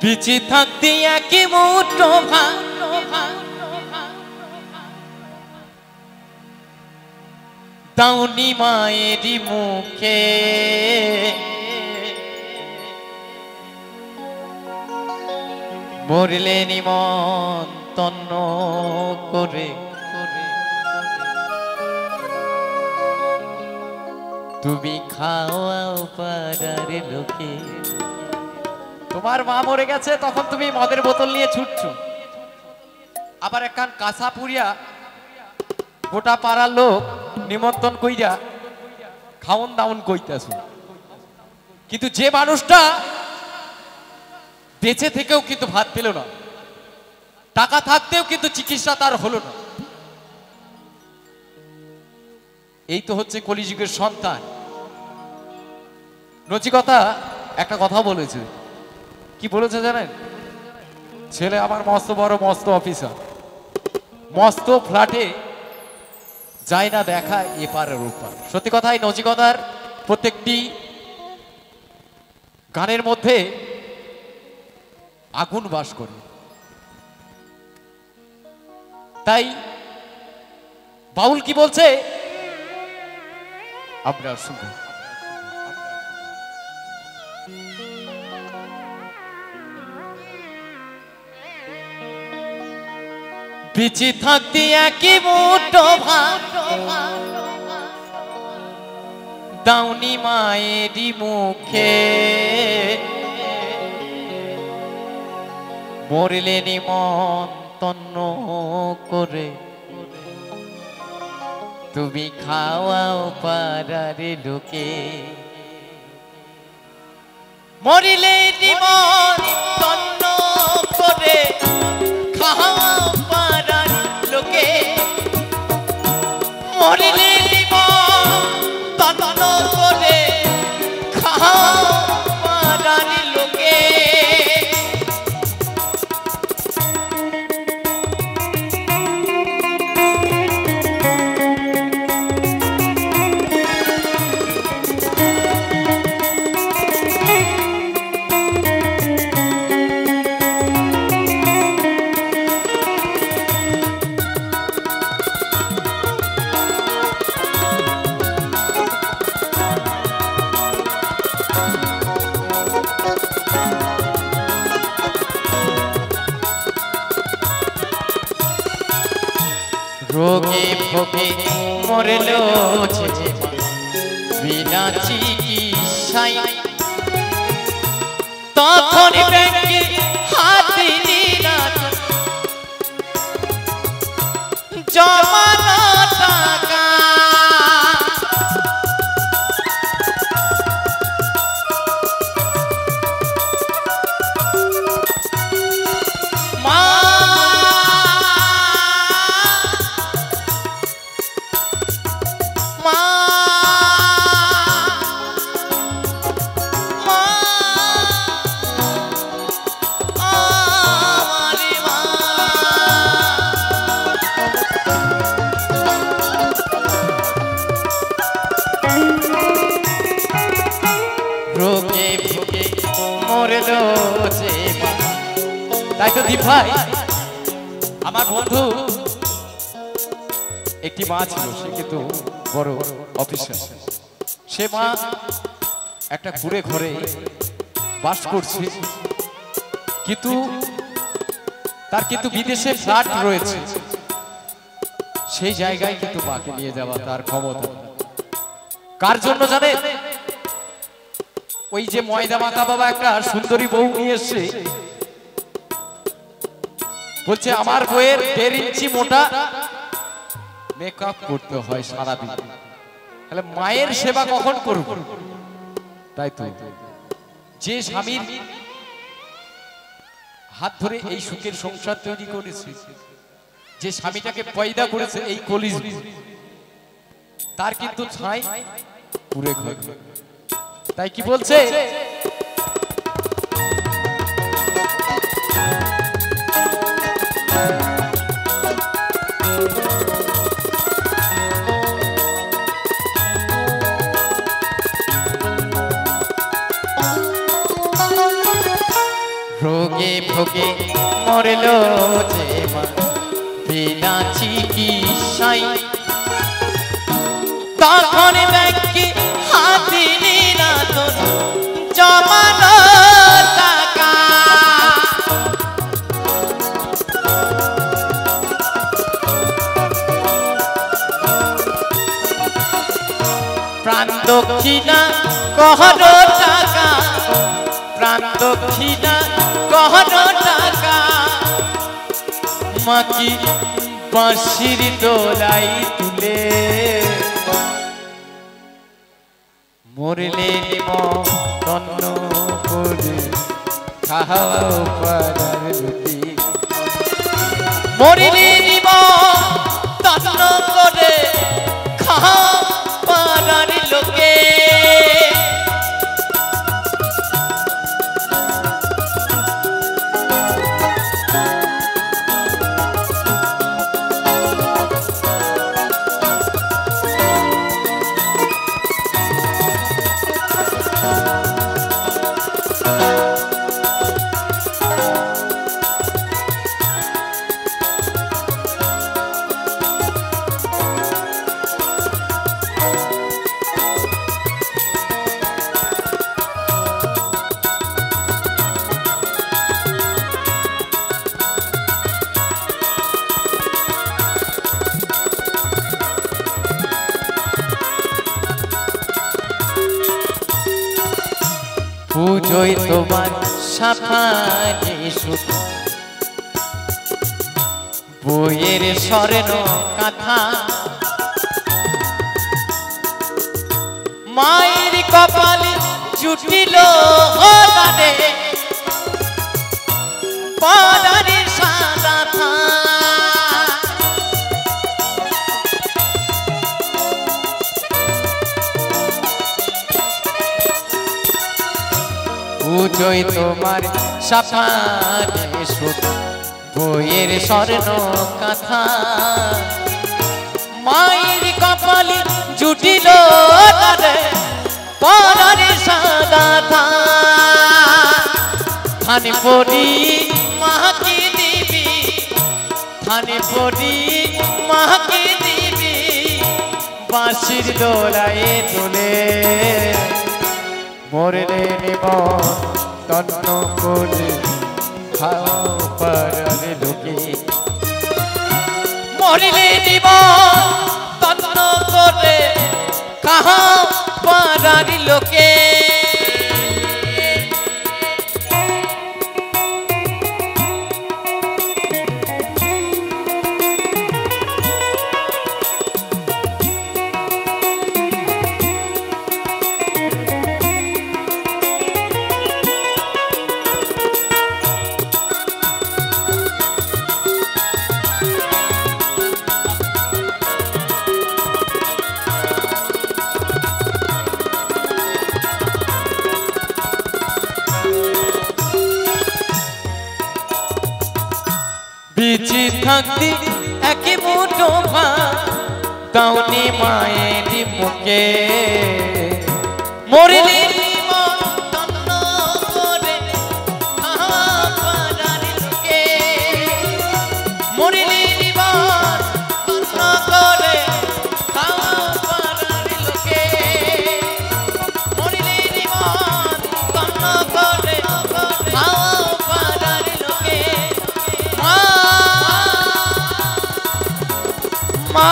বেঁচে থাকতে একই মুঠো ভাত দাউনি মায়েরই মুখে, মরলে নিমন্তন্ন করে তুমি খাওয়াও পাড়ার লোকে। তোমার মা মরে গেছে, তখন তুমি মদের বোতল নিয়ে ছুটছো, আবার একখান কাঁচা পুরিয়া গোটা পাড়ার লোক নিমন্ত্রণ কইরা খাওন দাউন কইতাছ। কিন্তু যে মানুষটা বেঁচে থেকেও কিন্তু ভাত পেল না, টাকা থাকতেও কিন্তু চিকিৎসা তার হলো না, এই তো হচ্ছে কলিযুগের সন্তান। নচিকতা একটা কথা বলেছে, কি বলেছে জানেন? ছেলে আমার মস্ত বড় মস্ত অফিসার, মস্ত ফ্ল্যাটে যায় না দেখা এপারের ওপার। সত্যি কথাই নচিকতার প্রত্যেকটি গানের মধ্যে আগুন বাস করে। তাই বাউল কি বলছে আমরা শুনবো। বেঁচে থাকতে একই মুঠো ভাত দাউনি মায়েরই মুখে, মরলে নিমন্তন্ন করে তুমি খাওয়াও পাড়ার লোকে। মরিলে নিমন্তন্ন করে খাওয়াও পাড়ার লোকে, মরিলে নিমন্তন্ন করে খাওয়াও পাড়ার লোকে। রোগে ভোগে মরল বিনা চিকিৎসায়, তখন ব্যাংকে হাতে নিরা জমানো টাকা, রোগে ভোগে মরল যে। তাই তো দীপ ভাই, আমার বন্ধু একটি মা ছিল, সে কিন্তু বড় অফিসার। সে মা একটা কুড়ে ঘরে বাস করছে, কিন্তু তার কিন্তু বিদেশে ফ্ল্যাট রয়েছে, সেই জায়গায় কিন্তু মাকে নিয়ে যাওয়া তার ক্ষমতা। কার জন্য জানেন? ওই যে ময়দা মাখা বাবা একটা সুন্দরী বউ নিয়ে এসছে, বলছে আমার বউয়ের 1.5 ইঞ্চি মোটা মেকআপ করতে হয় সারাদিন, তাহলে মায়ের সেবা কখন করব? তাই তো যে স্বামীর হাত ধরে এই সুখের সংসার তৈরি করেছে, যে স্বামীটাকে পয়দা করেছে এই কলিযুগ, তার কিন্তু ছাই পুরে ঘর। তাই কি বলছে? ভোগে ভোগে মরল যে মা বিনা চিকিৎসায় তখন ব্যাংকে হাতে নিরা তোর জমানো টাকা প্রাণ দক্ষিণা কহনো টাকা প্রাণ দক্ষিণা কহনো টাকা মাকি বাঁশির দোলাই তুলে মরলে নিমন্ত্রণ করে খাওয়াও পাড়ার রুটি মরলে নিমন্ত্রণ করে খাওয়া পাড়ার লোকে পুজোয় তোমার সাফানি সুত বইয়ের স্বর্ণ কথা মায়ের কপালে জুটিল হলারে পাড়ারের সাদা থা পুজোয় তোমার সাফানি সুত বইয়ের স্বর্ণ কথা মায়ের কপালে জুটিল পাড়ারে সাদা থানে পড়ি মাকে দিবি থানে পড়ি মাকে দিবি বাঁশির দোলায় তোলে মরলে নিমন্ত্রণ করে খাও পাড়ার লোকে মরলে নিমন্ত্রণ করে খাও পাড়ার লোকে বেঁচে থাকতে একে মুঠো ভাত দাওনি মায়ের মুখে মরলে নিমন্ত্রণ করে খাওয়া পাড়ার লোকে মরলে নিমন্ত্রণ করে খাওয়া পাড়ার লোকে মরলে নিমন্ত্রণ করে খাওয়া পাড়ার লোকে মা